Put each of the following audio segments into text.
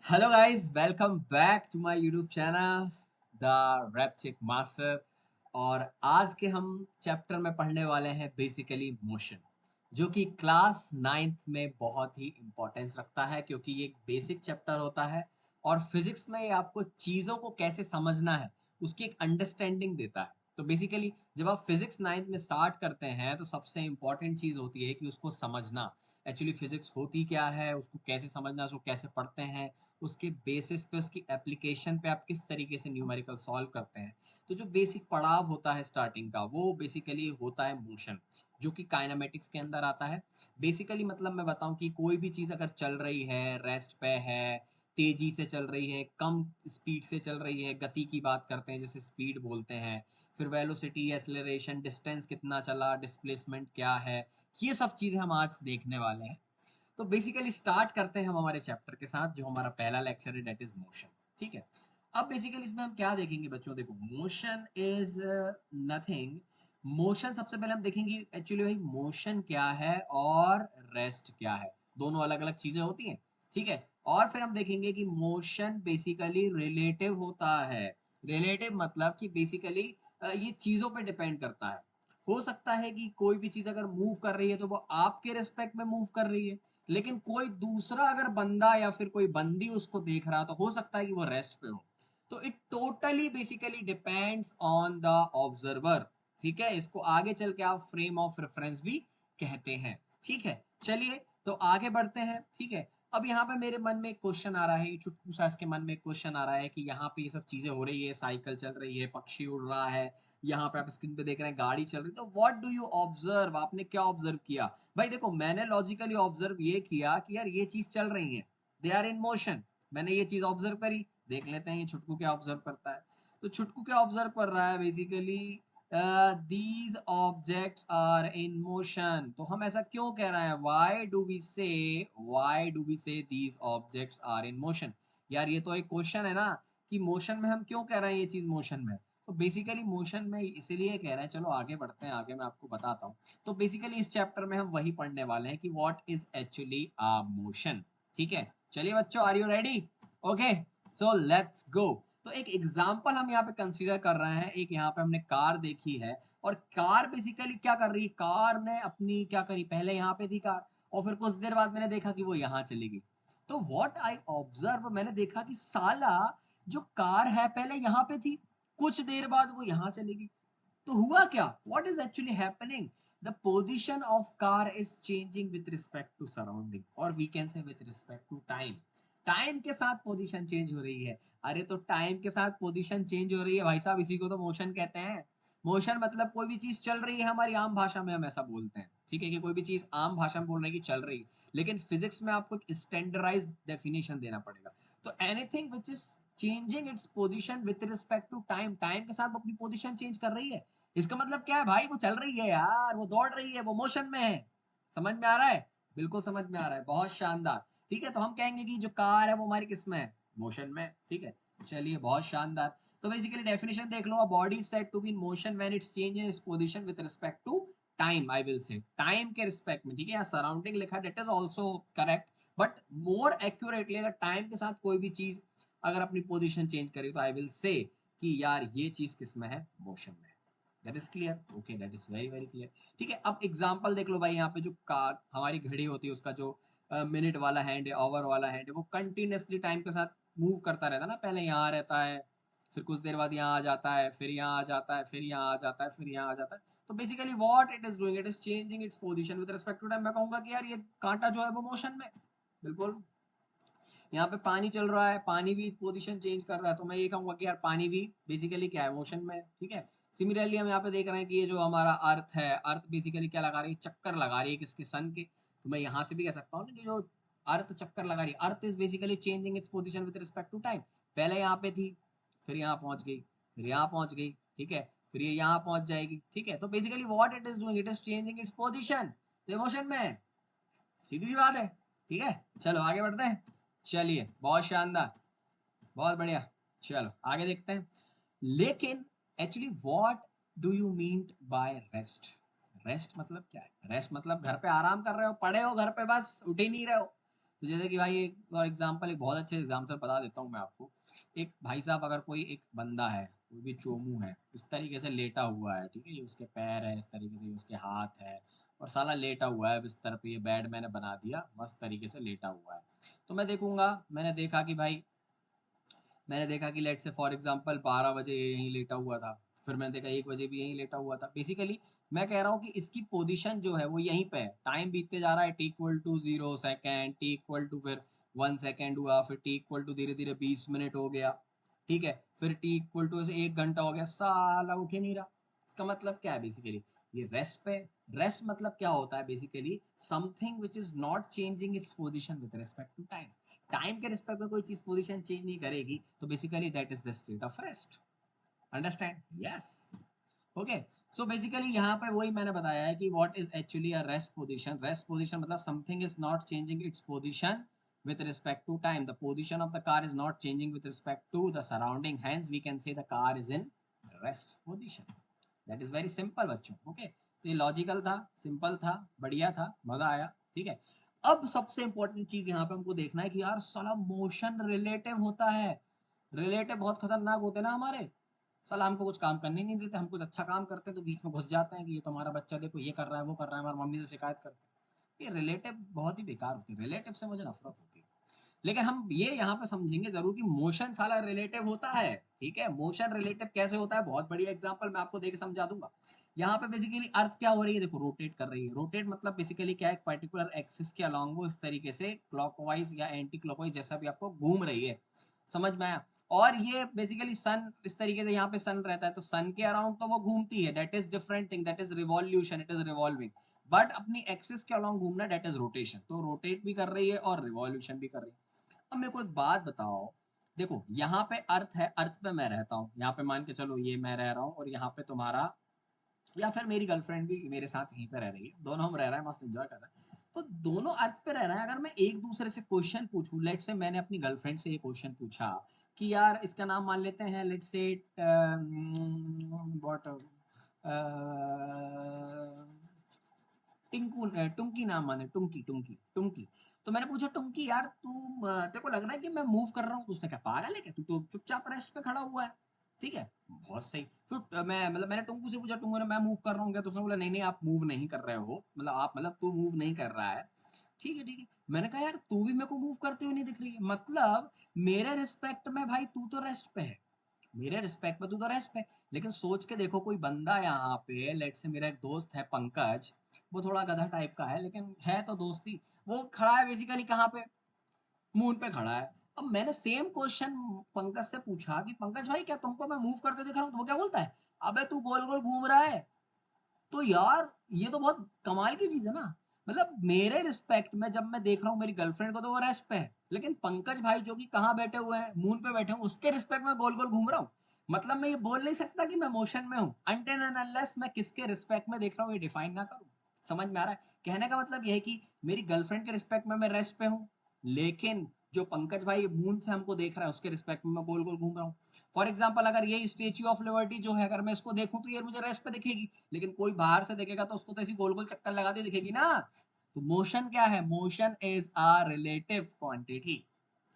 Hello guys, welcome back to my YouTube channel the Rapchik master. और आज के हम चैप्टर में पढ़ने वाले हैं बेसिकली मोशन, जो कि क्लास नाइन्थ में बहुत ही इंपॉर्टेंस रखता है क्योंकि ये एक बेसिक चैप्टर होता है। और फिजिक्स में ये आपको चीज़ों को कैसे समझना है उसकी एक अंडरस्टैंडिंग देता है। तो बेसिकली जब आप फिजिक्स नाइन्थ में स्टार्ट करते हैं तो सबसे इंपॉर्टेंट चीज़ होती है कि उसको समझना, एक्चुअली फिजिक्स होती क्या है, उसको कैसे समझना, उसको कैसे पढ़ते हैं, उसके बेसिस पे, उसकी एप्लीकेशन पे आप किस तरीके से न्यूमेरिकल सॉल्व करते हैं। तो जो बेसिक पड़ाव होता है स्टार्टिंग का, वो बेसिकली होता है मोशन, जो कि काइनेमेटिक्स के अंदर आता है। बेसिकली मतलब मैं बताऊं कि कोई भी चीज़ अगर चल रही है, रेस्ट पे है, तेजी से चल रही है, कम स्पीड से चल रही है, गति की बात करते हैं जैसे स्पीड बोलते हैं, फिर वेलोसिटी, एक्सेलरेशन, डिस्टेंस कितना चला, डिस्प्लेसमेंट क्या है, ये सब चीज़ें हम आज देखने वाले हैं। तो बेसिकली स्टार्ट करते हैं हम हमारे चैप्टर के साथ, जो हमारा पहला लेक्चर है, डेट इज मोशन। ठीक है। अब बेसिकली इसमें हम क्या देखेंगे बच्चों, देखो मोशन इज नथिंग। मोशन सबसे पहले हम देखेंगे एक्चुअली भाई मोशन क्या है और रेस्ट क्या है, दोनों अलग अलग चीजें होती हैं। ठीक है। और फिर हम देखेंगे कि मोशन बेसिकली रिलेटिव होता है। रिलेटिव मतलब कि बेसिकली ये चीजों पे डिपेंड करता है। हो सकता है कि कोई भी चीज अगर मूव कर रही है तो वो आपके रिस्पेक्ट में मूव कर रही है, लेकिन कोई दूसरा अगर बंदा या फिर कोई बंदी उसको देख रहा तो हो सकता है कि वो रेस्ट पे हो। तो it totally basically depends on the observer. ठीक है, इसको आगे चल के आप फ्रेम ऑफ रेफरेंस भी कहते हैं। ठीक है, चलिए तो आगे बढ़ते हैं। ठीक है। अब यहाँ पे मेरे मन में एक क्वेश्चन आ रहा है, चुटकू सा इसके मन में एक क्वेश्चन आ रहा है कि यहाँ पे ये सब चीजें हो रही है, साइकिल चल रही है, पक्षी उड़ रहा है, यहाँ पे आप स्क्रीन पे देख रहे हैं गाड़ी चल रही है, तो व्हाट डू यू ऑब्जर्व, आपने क्या ऑब्जर्व किया? भाई देखो, मैंने लॉजिकली ऑब्जर्व ये किया कि यार ये चीज चल रही है, दे आर इन मोशन। मैंने ये चीज ऑब्जर्व करी। देख लेते हैं ये छुटकू क्या ऑब्जर्व करता है। तो छुटकू क्या ऑब्जर्व कर रहा है basically, these objects are in motion. तो हम ऐसा क्यों कह रहे हैं, why do we say these objects are in motion? यार ये तो एक क्वेश्चन है ना, कि मोशन में हम क्यों कह रहे हैं ये चीज मोशन में। तो बेसिकली मोशन में इसीलिए कह रहे हैं, चलो आगे बढ़ते हैं, आगे मैं आपको बताता हूँ। तो बेसिकली इस चैप्टर में हम वही पढ़ने वाले हैं कि what is actually a motion. ठीक है, चलिए बच्चों, are you ready? Okay, so let's go. तो एक एग्जांपल हम यहाँ पे कंसीडर कर रहे हैं। एक यहाँ पे हमने कार देखी है, और कार बेसिकली क्या कर रही है, कार ने अपनी क्या करी, पहले यहाँ पे थी कार, और फिर कुछ देर बाद मैंने देखा कि वो यहाँ चली गई। तो व्हाट आई ऑब्जर्व, मैंने देखा कि साला जो कार है पहले यहाँ पे थी, कुछ देर बाद वो यहाँ चलेगी। तो हुआ क्या, what is actually happening? The position of car is changing with respect to surrounding, और we can say with respect to time. Time के साथ पोजीशन चेंज हो रही है। अरे तो टाइम के साथ पोजीशन चेंज हो रही है भाई साहब, इसी को तो मोशन कहते हैं। मोशन मतलब कोई भी चीज चल रही है, हमारी आम भाषा में हम ऐसा बोलते हैं। ठीक है, कि कोई भी चीज आम भाषा में बोल रहे हैं कि चल रही है, लेकिन फिजिक्स में आपको एक स्टैंडर्डाइज डेफिनेशन देना पड़ेगा। तो anything which is changing its position with respect to time, time के साथ वो अपनी पोजीशन चेंज कर रही है। इसका मतलब क्या है भाई, वो चल रही है यार, वो दौड़ रही है, वो मोशन में है। समझ में आ रहा है? बिल्कुल समझ में आ रहा है, बहुत शानदार। ठीक है, तो हम कहेंगे कि जो कार है वो हमारी किस में है, मोशन में। ठीक है, चलिए बहुत शानदार। तो बेसिकली डेफिनेशन देख लो, a body said to be in motion when it's changes its position with respect to time. I will say time के रिस्पेक्ट में। ठीक है, यहाँ सराउंडिंग लिखा है, that is also correct, but more accurately अगर टाइम के साथ कोई भी चीज अगर अपनी पोजीशन चेंज करी तो आई विल से कि यार ये चीज किस में है, मोशन में। That is clear, okay, that is very very clear. ठीक है, अब एग्जांपल देख लो भाई, यहाँ पे जो हमारी घड़ी होती है, उसका जो मिनट वाला हैंड है, आवर वाला हैंड है, वो कंटिन्यूसली टाइम के साथ मूव करता रहता है ना। पहले यहाँ रहता है, फिर कुछ देर बाद यहाँ आ जाता है, फिर यहाँ आ जाता है, फिर यहाँ आ जाता है, फिर यहाँ आ जाता है। तो basically what it is doing, it is changing its position with respect to time. मैं कहूंगा कि यार ये कांटा जो है वो मोशन में। बिल्कुल। यहाँ पे पानी चल रहा है, पानी भी पोजीशन चेंज कर रहा है, तो मैं ये कहूंगा कि यार पानी भी बेसिकली क्या है, मोशन में। ठीक है। सिमिलरली हम यहाँ पे देख रहे हैं कि ये जो हमारा अर्थ है, अर्थ बेसिकली क्या लगा रही है, चक्कर लगा रही है किसके, सन के। तो मैं यहाँ से भी कह सकता हूँ ना कि जो अर्थ चक्कर लगा रही है, earth is basically changing its position with respect to time. पहले यहाँ पे थी, फिर यहाँ पहुंच गई, फिर यहाँ पहुंच गई। ठीक है, फिर ये यहाँ पहुंच जाएगी। ठीक है, तो basically what it is doing, it is changing its position. तो मोशन में है, सीधी सी बात है। ठीक है, चलो आगे बढ़ते हैं। चलिए बहुत शानदार, बहुत बढ़िया। चलो आगे देखते हैं। लेकिन actually what do you mean by rest? Rest मतलब क्या है? रेस्ट मतलब घर पे आराम कर रहे हो, पड़े हो घर पे, बस उठ ही नहीं रहे हो। तो जैसे कि भाई एक फॉर एग्जाम्पल, एक बहुत अच्छे एग्जाम्पल बता देता हूँ मैं आपको। एक भाई साहब, अगर कोई एक बंदा है, कोई भी चोमू है, इस तरीके से लेटा हुआ है, ठीक है, ये उसके पैर है, इस तरीके से ये उसके हाथ है, और साला लेटा हुआ है बिस्तर पे, ये बेड मैंने बना दिया, मस्त तरीके से लेटा हुआ है। तो मैं देखूंगा, मैंने देखा कि लेट से फॉर एग्जांपल 12 बजे ये यहीं लेटा हुआ था, फिर मैंने देखा 1 बजे भी यहीं लेटा हुआ था। बेसिकली मैं कह रहा हूँ कि इसकी पोजीशन जो है वो यहीं पे है। टाइम बीतते जा रहा है, T equal to 0 second, T equal to फिर 1 सेकेंड हुआ, फिर टी इक्वल टू धीरे धीरे 20 मिनट हो गया, ठीक है, फिर टी इक्वल टू ऐसे 1 घंटा हो गया, साला उठ ही नहीं रहा। इसका मतलब क्या है बेसिकली, ये रेस्ट पे। रेस्ट मतलब क्या होता है basically, something which is not changing its position with respect to time. Time के रिस्पेक्ट में कोई चीज पोजीशन चेंज नहीं करेगी, तो basically that is the state of rest. Understand? Yes. Okay. So basically यहाँ पे वही मैंने बताया है कि what is actually a rest position. Rest position मतलब something is not changing its position with respect to time. The position of the car is not changing with respect to the surrounding, hence we can say the car is in rest position. That is very simple बच्चों। Okay, तो ये logical था, simple था, बढ़िया था, मजा आया, ठीक है। अब सबसे इंपॉर्टेंट चीज यहाँ पे हमको देखना है कि यार साला मोशन रिलेटिव होता है। रिलेटिव बहुत खतरनाक होते हैं ना हमारे। साला हमको कुछ काम करने नहीं देते, हम कुछ अच्छा काम करते हैं तो बीच में घुस जाते हैं कि ये तो हमारा बच्चा देखो ये कर रहा है, वो कर रहा है, हमारी मम्मी से शिकायत करते हैं। ये रिलेटिव बहुत ही बेकार होती है, रिलेटिव से मुझे नफरत होती है। लेकिन हम ये यहाँ पे समझेंगे जरूर कि मोशन साला रिलेटिव होता है, ठीक है। मोशन रिलेटिव कैसे होता है, बहुत बढ़िया एग्जांपल मैं आपको देके समझा दूंगा। यहाँ पे बेसिकली अर्थ क्या हो रही है, देखो रोटेट कर रही है। रोटेट मतलब बेसिकली क्या है, एक पर्टिकुलर एक्सिस के अलोंग वो इस तरीके से क्लॉकवाइज या एंटी क्लॉकवाइज जैसा भी आपको घूम रही है, समझ में आया। और ये बेसिकली सन इस तरीके से यहाँ पे सन रहता है, तो सन के अराउंड तो वो घूमती है, that is different thing, that is revolution, it is revolving. But अपनी एक्सिस के अलोंग घूमना, दैट इज रोटेशन। तो रोटेट भी कर रही है और रिवॉल्यूशन भी कर रही है। अब मेरे को एक बात बताओ, देखो यहाँ पे अर्थ है, अर्थ पे मैं रहता हूँ, यहाँ पे मान के चलो ये मैं रह रहा हूँ, और यहाँ पे तुम्हारा या फिर मेरी गर्लफ्रेंड भी मेरे साथ यहीं पे रह रही है, दोनों हम रह रहे हैं, मस्त एंजॉय कर रहे हैं। तो दोनों अर्थ पे रह रहे हैं, अगर मैं एक दूसरे से क्वेश्चन पूछूं, लेट से मैंने अपनी गर्लफ्रेंड से ये क्वेश्चन पूछा कि यार इसका नाम मान लेते हैं, लेट से व्हाट, टिंकू, टुंकी नाम माने, टुंकी टुंकी टुंकी। तो मैंने पूछा टुंकी यार तू, तेरे को लग रहा है कि मैं मूव कर रहा हूँ? तो उसने कहा पागल है क्या, तू तो चुपचाप रेस्ट पे खड़ा हुआ है, ठीक है, बहुत सही। फिर मैं मतलब मैंने टुंकू से पूछा, टुंकू ने मैं मूव कर रहा हूँ क्या? तो उसने बोला नहीं नहीं आप मूव नहीं कर रहे हो, मतलब आप मतलब तू मूव नहीं कर रहा है, ठीक है ठीक है। मैंने कहा यार तू भी मेरे को मूव करते हुए नहीं दिख रही है, मतलब मेरे रिस्पेक्ट में भाई तू तो रेस्ट पे है, मेरे रिस्पेक्ट में तू तो रेस्ट पे। लेकिन सोच के देखो, कोई बंदा यहाँ पे, लेट से मेरा एक दोस्त है पंकज, वो थोड़ा गधा टाइप का है लेकिन है तो दोस्ती, वो खड़ा है बेसिकली कहाँ पे, मून पे खड़ा है। अब मैंने सेम क्वेश्चन पंकज से पूछा कि पंकज भाई क्या तुमको मैं मूव करते दिख रहा हूँ? तो वो क्या बोलता है, अबे तू गोल गोल घूम रहा है। तो यार ये तो बहुत कमाल की चीज है ना। मतलब मेरे रिस्पेक्ट में जब मैं देख रहा हूँ मेरी गर्लफ्रेंड को तो वो रेस्ट पे है, लेकिन पंकज भाई जो कि कहाँ बैठे हुए हैं, मून पे बैठे हैं, उसके रिस्पेक्ट में गोल गोल घूम रहा हूँ। मतलब मैं ये बोल नहीं सकता कि मैं मोशन में हूँ अनटिल एंड अनलेस मैं किसके रिस्पेक्ट में देख रहा हूँ ये डिफाइन ना करूँ। समझ में आ रहा है? कहने का मतलब यह है कि मेरी गर्लफ्रेंड के रिस्पेक्ट में मैं रेस्ट पे हूँ, लेकिन जो पंकज भाई मून से हमको देख रहा है उसके रिस्पेक्ट में मैं गोल गोल घूम रहा हूँ। फॉर एग्जाम्पल अगर ये स्टेच्यू ऑफ लिबर्टी जो है, अगर मैं इसको देखूं तो ये मुझे रेस्ट पे दिखेगी, लेकिन कोई बाहर से देखेगा तो उसको तो ऐसी गोल गोल चक्कर लगाती दिखेगी ना। तो मोशन क्या है, motion is a relative quantity.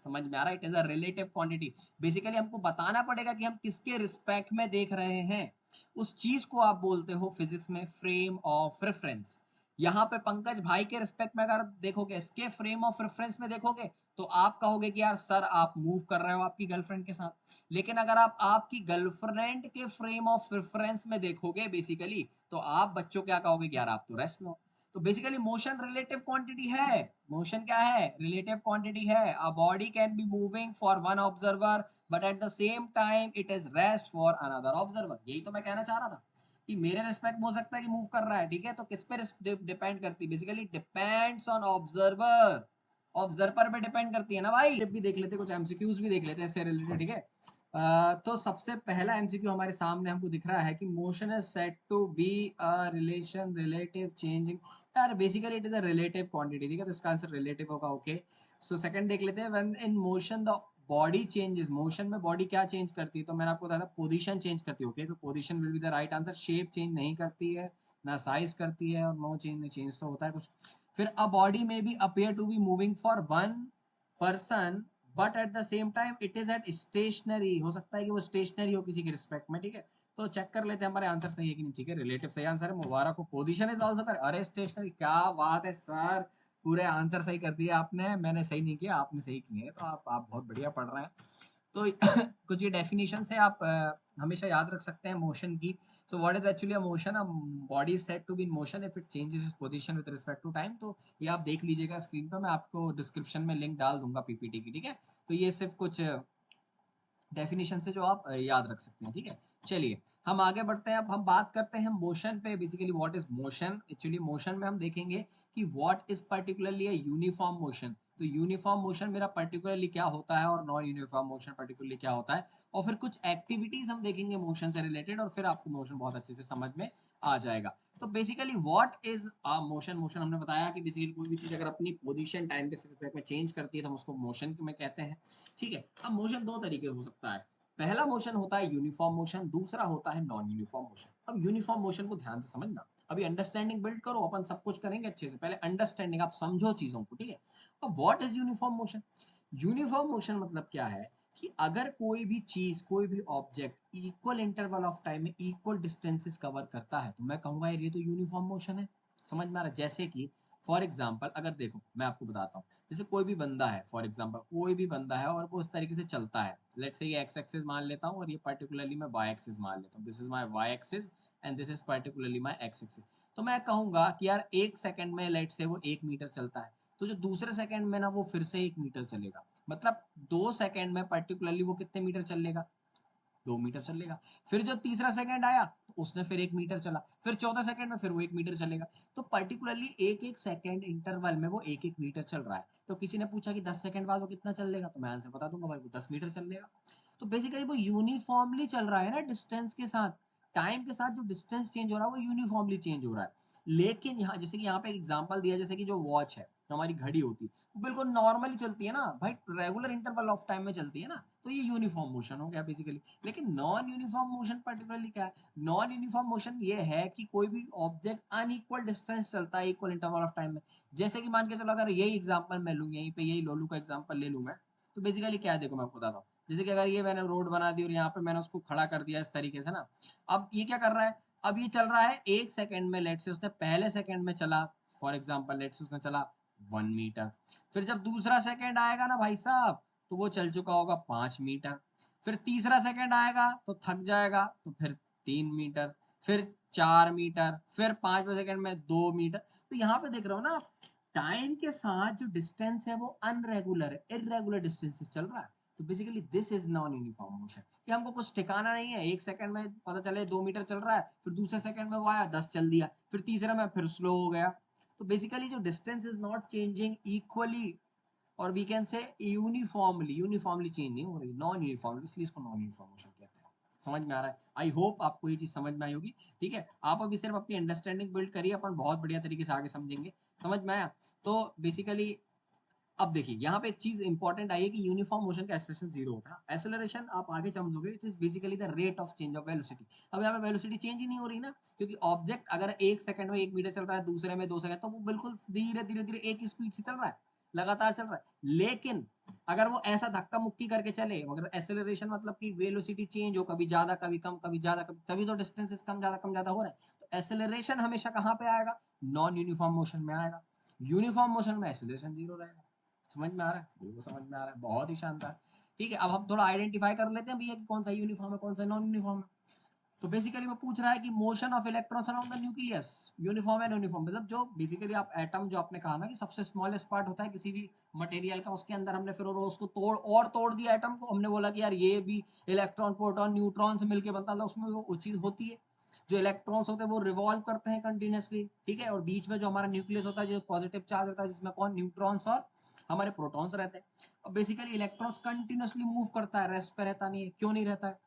समझ में आ रहा है? It is a relative quantity. Basically हमको बताना पड़ेगा कि हम किसके रिस्पेक्ट में देख रहे हैं। उस चीज को आप बोलते हो फिजिक्स में फ्रेम ऑफ रेफरेंस। यहाँ पे पंकज भाई के रिस्पेक्ट में अगर देखोगे, इसके फ्रेम ऑफ रेफरेंस में देखोगे, तो आप कहोगे कि यार सर आप मूव कर रहे हो आपकी गर्लफ्रेंड के साथ। लेकिन अगर आप आपकी गर्लफ्रेंड के फ्रेम ऑफ रेफरेंस में देखोगे बेसिकली, तो आप बच्चों क्या कहोगे कि यार आप तो रेस्ट में हो। तो बेसिकली मोशन रिलेटिव क्वांटिटी है। मोशन क्या है, रिलेटिव क्वांटिटी है। A body can be moving for one observer but at the same time it is rest for another observer. यही तो मैं कहना चाह रहा था कि मेरे रिस्पेक्ट में हो सकता है कि मूव कर रहा है, ठीक है, तो किस पे डिपेंड करती है, basically depends on observer. Observer पे डिपेंड करती है ना भाई। भी देख लेते, कुछ एमसीक्यूज भी देख लेते हैं इससे रिलेटेड, ठीक है। तो सबसे पहला एमसीक्यू हमारे सामने हमको दिख रहा है कि motion is said to be a relation relative changing. यार basically it is a relative quantity, ठीक है, तो इसका आंसर रिलेटिव होगा। ओके, सो सेकंड देख लेते हैं, when in motion the body changes. Motion में बॉडी क्या चेंज करती है, तो मैंने आपको बताया था पोजीशन चेंज करती है। ओके, तो position will be the right answer. Shape change नहीं करती है, ना साइज करती है, और नो चेंज, चेंज तो होता है कुछ। फिर अ बॉडी में B appear to be moving for one person but at the same time it is at stationary, हो सकता है कि वो स्टेशनरी हो किसी के रिस्पेक्ट में, ठीक है। तो चेक कर लेते हैं हमारे आंसर सही है कि नहीं, ठीक है। रिलेटिव सही आंसर है, मुबारक हो। पोजीशन इज आल्सो कर, अरे स्टेशनरी, क्या बात है सर, पूरे आंसर सही कर दिए आपने, मैंने सही नहीं किया, आपने सही किए हैं, तो आप बहुत बढ़िया पढ़ रहे हैं। तो कुछ ये डेफिनेशन से आप हमेशा याद रख सकते हैं मोशन की। So what is actually a motion, a body is said to be in motion if it changes its position with respect to time. तो ये आप देख लीजिएगा स्क्रीन पर, मैं आपको डिस्क्रिप्शन में लिंक डाल दूंगा पीपीटी की, ठीक है। तो ये सिर्फ कुछ डेफिनेशन से जो आप याद रख सकते हैं, ठीक है। चलिए हम आगे बढ़ते हैं, अब हम बात करते हैं मोशन पे। Basically what is motion, actually motion में हम देखेंगे कि what is particularly a uniform motion. तो यूनिफॉर्म मोशन मेरा पर्टिकुलरली क्या होता है और नॉन यूनिफॉर्म मोशन पर्टिकुलरली क्या होता है, और फिर कुछ एक्टिविटीज हम देखेंगे मोशन से रिलेटेड, और फिर आपको मोशन बहुत अच्छे से समझ में आ जाएगा। तो basically what is a motion, motion हमने बताया कि बेसिकली कोई भी चीज अगर अपनी पोजीशन टाइम के रिस्पेक्ट में चेंज करती है तो हम उसको मोशन में कहते हैं, ठीक है। अब मोशन दो तरीके हो सकता है, पहला मोशन होता है यूनिफॉर्म मोशन, दूसरा होता है नॉन यूनिफॉर्म मोशन। अब यूनिफॉर्म मोशन को ध्यान से समझना, अभी अंडरस्टैंडिंग बिल्ड करो, अपन सब कुछ करेंगे अच्छे से, पहले अंडरस्टैंडिंग, आप समझो चीजों को, ठीक है। अब what is uniform motion, uniform motion मतलब क्या है कि अगर कोई भी चीज, कोई भी object equal interval of time में इक्वल डिस्टेंसेस कवर करता है तो मैं कहूंगा यार ये तो यूनिफॉर्म मोशन है। समझ में आ रहा है, जैसे कि फॉर एग्जाम्पल अगर देखो मैं आपको बताता हूँ, जैसे कोई भी बंदा है, फॉर एग्जाम्पल कोई भी बंदा है और वो उस तरीके से चलता है, लेट्स से ये एक्स एक्सिस मान लेता हूँ और ये पर्टिकुलरली मैं वाई एक्सिस मान लेता हूँ, this is my Y axis and this is particularly my X axis. तो मैं कहूंगा कि यार एक सेकंड में लेट्स से वो 1 मीटर चलता है, तो जो दूसरे सेकंड में ना वो फिर से 1 मीटर चलेगा, मतलब 2 सेकंड में पर्टिकुलरली वो कितने मीटर चलेगा, 2 मीटर चलेगा। फिर जो तीसरा सेकंड आया तो उसने फिर 1 मीटर चला, फिर चौथा सेकंड में फिर वो 1 मीटर चलेगा। तो पर्टिकुलरली एक एक सेकंड इंटरवल में वो एक एक मीटर चल रहा है। तो किसी ने पूछा कि 10 सेकंड बाद वो कितना चल लेगा, तो मैं आंसर बता दूंगा भाई वो 10 मीटर चल लेगा। तो बेसिकली वो यूनिफॉर्मली चल रहा है ना डिस्टेंस के साथ, टाइम के साथ जो डिस्टेंस चेंज हो रहा है वो यूनिफॉर्मली चेंज हो रहा है। लेकिन यहाँ जैसे कि यहाँ पे एक एग्जांपल दिया, जैसे कि जो वॉच है, जो हमारी घड़ी होती है, वो बिल्कुल नॉर्मली चलती है ना भाई, रेगुलर इंटरवल ऑफ टाइम में चलती है ना, तो ये यूनिफॉर्म मोशन हो गया बेसिकली। लेकिन नॉन यूनिफॉर्म मोशन पर्टिकुलरली क्या है, नॉन यूनिफॉर्म मोशन ये है कि कोई भी ऑब्जेक्ट अनइक्वल डिस्टेंस चलता है इक्वल इंटरवल ऑफ टाइम में। जैसे कि मान के चलो अगर यही एग्जांपल मैं लूँ, यहीं पे यही लोलू का एग्जांपल ले लूँ मैं, तो बेसिकली क्या है देखो मैं आपको बताता हूँ। जैसे कि अगर ये मैंने रोड बना दी और यहाँ पे मैंने उसको खड़ा कर दिया इस तरीके से ना, अब ये क्या कर रहा है, अब ये चल रहा है 1 सेकंड में, लेट से उसने पहले सेकंड में चला, फॉर एग्जाम्पल लेट से उसने चला 1 मीटर। फिर जब दूसरा सेकंड आएगा ना भाई साहब, तो वो चल चुका होगा 5 मीटर। फिर तीसरा सेकंड आएगा तो थक जाएगा, तो फिर 3 मीटर, फिर 4 मीटर, फिर 5वें सेकंड में 2 मीटर। तो यहाँ पे देख रहे हो ना, टाइम के साथ जो डिस्टेंस है वो अनरेगुलर है, इरेगुलर डिस्टेंसेस चल रहा है। तो basically this is non uniform motion, कि हमको कुछ ठिकाना नहीं है, 1 सेकंड में पता चले 2 मीटर चल रहा है, फिर दूसरे सेकंड में वो आया 10 चल दिया, फिर तीसरे में फिर स्लो हो गया। तो बेसिकली जो distance is not changing equally, और we can say uniformly, uniformly change नहीं हो रही, नॉन यूनिफॉर्मली, इसलिए इसको नॉन यूनिफॉर्म मोशन कहते हैं। समझ में आ रहा है, आई होप आपको ये चीज समझ में आई होगी, ठीक है। आप अभी सिर्फ अपनी अंडरस्टैंडिंग बिल्ड करिए, अपन बहुत बढ़िया तरीके से आगे समझेंगे। समझ में आया। तो बेसिकली अब देखिए यहाँ पे एक चीज इंपॉर्टेंट आई है कि यूनिफॉर्म मोशन का एक्सेलरेशन 0 होता है, एक्सेलरेशन आप आगे समझोगे, it is basically the rate of change of velocity. अब यहाँ पे वेलोसिटी चेंज ही नहीं हो रही ना, क्योंकि ऑब्जेक्ट अगर 1 सेकंड में 1 मीटर चल रहा है, दूसरे में 2 सेकंड, तो वो बिल्कुल धीरे धीरे धीरे एक ही स्पीड से चल रहा है, लगातार चल रहा है। लेकिन अगर वो ऐसा धक्का मुक्की करके चले, अगर एक्सेलरेशन मतलब कि वेलोसिटी चेंज हो, कभी ज्यादा कभी कम, कभी ज्यादा कभी, तभी तो डिस्टेंसेस कम ज्यादा हो रहे हैं। तो एक्सेलरेशन हमेशा कहाँ पे आएगा, नॉन यूनिफॉर्म मोशन में आएगा। यूनिफॉर्म मोशन में एक्सेलरेशन 0 रहेगा। समझ में आ रहा है, बिल्कुल समझ में आ रहा है, बहुत ही शानदार। ठीक है, अब हम थोड़ा आइडेंटिफाई कर लेते हैं भैया कि कौन सा यूनिफॉर्म है कौन सा नॉन यूनिफॉर्म है। तो बेसिकली वो पूछ रहा है कि motion of electrons around the nucleus, uniform and uniform, मतलब जो बेसिकली आप एटम, जो आपने कहा ना कि सबसे स्मॉलेस्ट पार्ट होता है किसी भी मटेरियल का, उसके अंदर हमने फिर उसको तोड़ दिया एटम को, हमने बोला कि यार ये भी इलेक्ट्रॉन प्रोटॉन न्यूट्रॉन से मिलकर बनता है, उसमें वो चीज होती है। जो इलेक्ट्रॉन्स होते हैं वो रिवॉल्व करते हैं कंटिन्यूसली, ठीक है, और बीच में जो हमारा न्यूक्लियस होता है जो पॉजिटिव चार्ज होता है, जिसमें कौन, न्यूट्रॉन्स और हमारे प्रोटॉन्स रहते हैं। अब बेसिकली इलेक्ट्रॉन्स कंटिन्यूसली मूव करता है, रेस्ट पे रहता नहीं है। क्यों नहीं रहता है,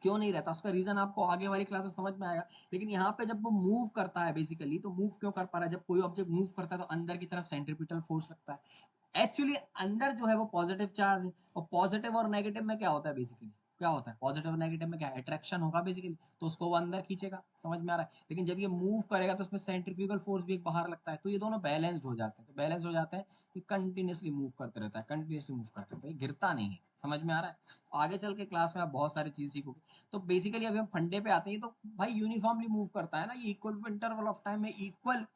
क्यों नहीं रहता, उसका रीजन आपको आगे वाली क्लास में समझ में आएगा। लेकिन यहाँ पे जब वो मूव करता है बेसिकली, तो मूव क्यों कर पा रहा है, जब कोई ऑब्जेक्ट मूव करता है तो अंदर की तरफ सेंट्रीपिटल फोर्स लगता है। एक्चुअली अंदर जो है वो पॉजिटिव चार्ज है, और पॉजिटिव और नेगेटिव में क्या होता है बेसिकली, क्या होता है, पॉजिटिव नेगेटिव में क्या अट्रैक्शन होगा बेसिकली, तो उसको वो अंदर खींचेगा, समझ में आ रहा है। लेकिन जब ये मूव करेगा तो उसमें सेंट्रीफ्यूगल फोर्स भी एक बाहर लगता है, तो ये दोनों बैलेंस्ड हो जाते हैं। तो बैलेंस हो जाते हैं कि कंटिन्यूसली मूव करते रहता है, कंटिन्यूसली मूव करते रहता है, गिरता नहीं है, समझ में आ रहा है। आगे चल के क्लास में आप बहुत सारी चीज सीखोगे। तो बेसिकली अभी हम फंडे पे आते हैं, तो भाई यूनिफॉर्मली मूव करता है ना, ये इक्वल इंटरवल ऑफ टाइम में इक्वल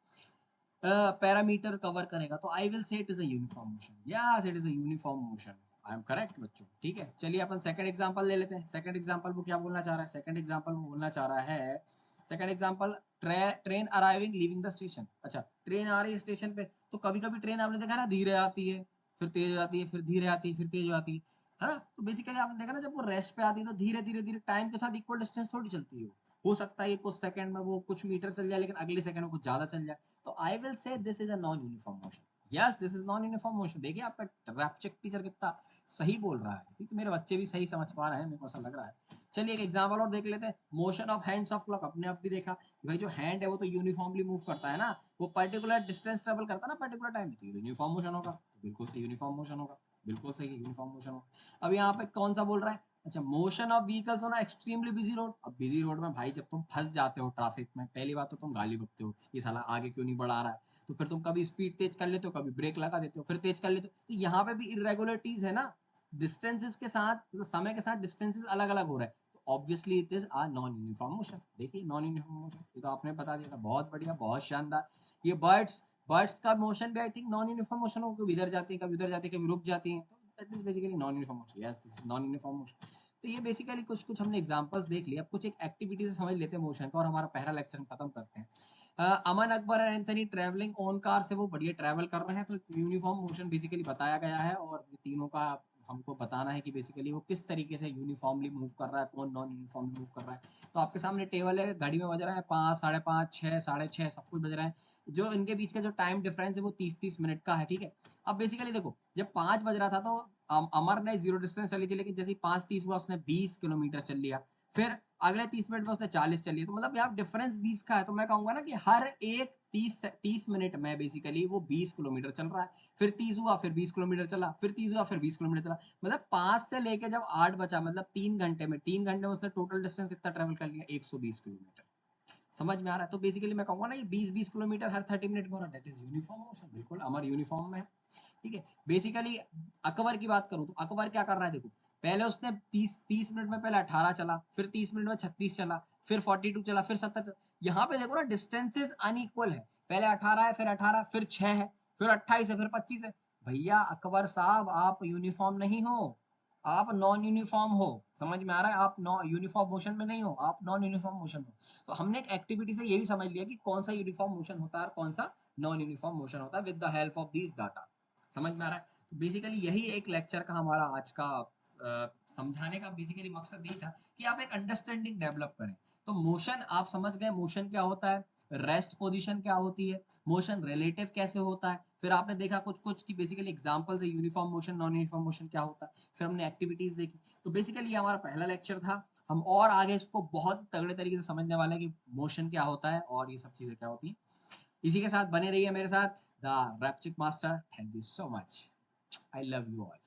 पैरामीटर कवर करेगा, तो आई विल से it is a uniform motion, yes it is a uniform motion, I am correct बच्चों। ठीक है, चलिए अपन सेकंड एग्जांपल ले लेते हैं। सेकंड एग्जांपल वो क्या बोलना चाह रहा है, सेकंड एग्जांपल वो बोलना चाह रहा है, second example train arriving leaving the station. अच्छा, ट्रेन आ रही है स्टेशन पे, तो कभी कभी ट्रेन आपने देखा ना धीरे आती है, फिर तेज हो जाती है, फिर धीरे आती है, फिर तेज हो जाती है ना। तो बेसिकली आपने देखा ना जब वो रेस्ट पे आती है तो धीरे धीरे धीरे टाइम के साथ इक्वल डिस्टेंस थोड़ी चलती है, हो सकता है ये कुछ सेकंड में वो कुछ मीटर चल जाए, लेकिन अगले सेकंड में कुछ ज्यादा चल जाए। तो आई विल से this is a non uniform motion, yes this is non uniform motion. देखिए आपका रैप्चेक टीचर कितना सही बोल रहा है, ठीक है, मेरे बच्चे भी सही समझ पा रहे हैं, मेरे को ऐसा लग रहा है। चलिए एक एग्जांपल और देख लेते हैं, motion of hands of clock. अपने आप भी देखा कि भाई जो हैंड है वो तो यूनिफॉर्मली मूव करता है ना, वो पर्टिकुलर डिस्टेंस ट्रेवल करता है ना पर्टिकुलर टाइम, तो यूनिफॉर्म मोशन होगा, तो बिल्कुल सही यूनिफॉर्म मोशन होगा, बिल्कुल सही यूनिफॉर्म मोशन होगा। अब यहाँ पे कौन सा बोल रहा है, अच्छा मोशन ऑफ व्हीकल्स होना एक्सट्रीमली बिजी रोड। अब बिजी रोड में भाई जब तुम फंस जाते हो ट्रैफिक में, पहली बात तो तुम गाली बकते हो, ये साला आगे क्यों नहीं बढ़ा रहा है, तो फिर तुम कभी स्पीड तेज कर लेते हो, कभी ब्रेक लगा देते हो, फिर तेज कर लेते हो, तो यहाँ पे भी इरेगुलरिटीज है ना, डिस्टेंसेस के साथ, तो समय के साथ डिस्टेंसेस अलग अलग हो रहे हैं, तो obviously it is a non uniform motion. देखिए नॉन यूनिफॉर्म मोशन, ये तो आपने बता दिया था, बहुत बढ़िया, बहुत शानदार। ये बर्ड्स, बर्ड्स का मोशन भी I think non uniform motion हो, कभी इधर जाती है, कभी उधर जाती है, कभी रुक जाती है, तो that is basically non uniform motion, yes this is non uniform motion. तो ये बेसिकली कुछ कुछ हमने एग्जांपल्स देख लिए, अब कुछ एक एक्टिविटी से समझ लेते हैं मोशन को, और हमारा पहला लेक्चर हम खत्म करते हैं। Aman Akbar and Anthony travelling on car से वो बढ़िया ट्रैवल कर रहे हैं, तो यूनिफॉर्म मोशन बेसिकली बताया गया है, और ये तीनों का हमको बताना है कि बेसिकली वो किस तरीके से यूनिफॉर्मली मूव कर रहा है, कौन नॉन यूनिफॉर्मली मूव कर रहा है। तो आपके सामने टेबल है, घड़ी में बज रहा है 5, 5:30, 6, 6:30, सब कुछ बज रहा है। जो इनके बीच का जो टाइम डिफरेंस है वो 30-30 मिनट का है, ठीक है। अब बेसिकली देखो, जब 5 बज रहा था तो अमर ने जीरो डिस्टेंस चली थी, लेकिन जैसे 5:30 हुआ उसने 20 किलोमीटर चल लिया, फिर अगले 30 मिनट में उसने 40 चल लिया, तो मतलब यहाँ डिफरेंस 20 का है। तो मैं कहूंगा ना कि हर एक 30 मिनट में बेसिकली वो 20 किलोमीटर चल रहा है, फिर 30 हुआ, फिर 20 किलोमीटर चला, फिर 30 हुआ, फिर 20 किलोमीटर चला, मतलब 5 से लेके जब 8 बचा, मतलब 3 घंटे में, 3 घंटे में उसने टोटल डिस्टेंस कितना ट्रेवल कर लिया, 120 किलोमीटर। समझ में आ रहा है। तो बेसिकली मैं कहूंगा ना ये 20-20 किलोमीटर हर 30 मिनट में हो रहा है, दैट इज यूनिफॉर्म मोशन, बिल्कुल हमारे यूनिफॉर्म में है, ठीक है। बेसिकली अकबर की बात करूं तो अकबर क्या कर रहा है, देखो पहले उसने 30 मिनट में पहले 18 चला, फिर 30 मिनट में 36 चला, फिर 42 चला, फिर 70 चला। यहाँ पे देखो ना डिस्टेंसेस अनइक्वल है, पहले 18 है, फिर 18, फिर 6 है, फिर 28 है, फिर 25 है। भैया अकबर साहब आप यूनिफॉर्म नहीं हो, आप नॉन यूनिफॉर्म हो, समझ में आ रहा है, आप नॉन यूनिफॉर्म मोशन में नहीं हो, आप नॉन यूनिफॉर्म मोशन हो। तो हमने एक एक्टिविटी से ये भी समझ लिया कि कौन सा यूनिफॉर्म मोशन होता है और कौन सा नॉन यूनिफॉर्म मोशन होता है with the help of these data, समझ में आ रहा है। तो बेसिकली यही एक लेक्चर का हमारा आज का समझाने का बेसिकली मकसद यही था कि आप एक अंडरस्टैंडिंग डेवलप करें। तो मोशन आप समझ गए, मोशन क्या होता है, रेस्ट पोजीशन क्या होती है, मोशन रिलेटिव कैसे होता है, फिर आपने देखा कुछ कुछ की बेसिकली एग्जांपल्स है, uniform motion, non uniform motion क्या होता है, फिर हमने एक्टिविटीज देखी। तो बेसिकली ये हमारा पहला लेक्चर था, हम और आगे इसको बहुत तगड़े तरीके से समझने वाले हैं कि मोशन क्या होता है और ये सब चीजें क्या होती हैं। इसी के साथ बने रहिए मेरे साथ, the Rapchik master. Thank you so much, I love you all.